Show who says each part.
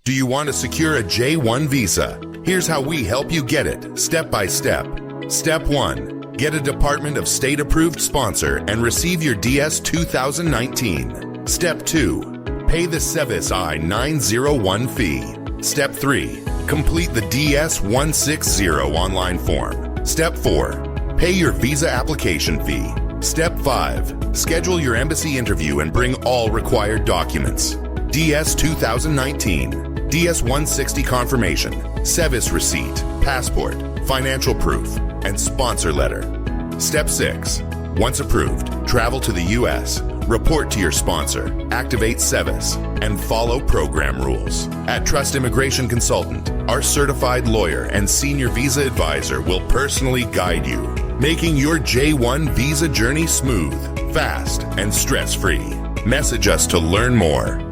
Speaker 1: Do you want to secure a J-1 visa? Here's how we help you get it, step by step. Step 1. Get a Department of State approved sponsor and receive your DS 2019. Step 2. Pay the 𝐦𝐨𝐫𝐞 I-901 fee. Step 3. Complete the DS 160 online form. Step 4. Pay your visa application fee. Step 5. Schedule your embassy interview and bring all required documents. DS 2019, DS 160 confirmation, 𝐦𝐵𝐶 receipt, passport, financial proof, and sponsor letter. Step 6. Once approved, travel to the U.S., report to your sponsor, activate 𝐦𝐵𝐶, and follow program rules. At Trust Immigration Consultant, our certified lawyer and senior visa advisor will personally guide you, making your J-1 visa journey smooth, fast, and stress-free. Message us to learn more.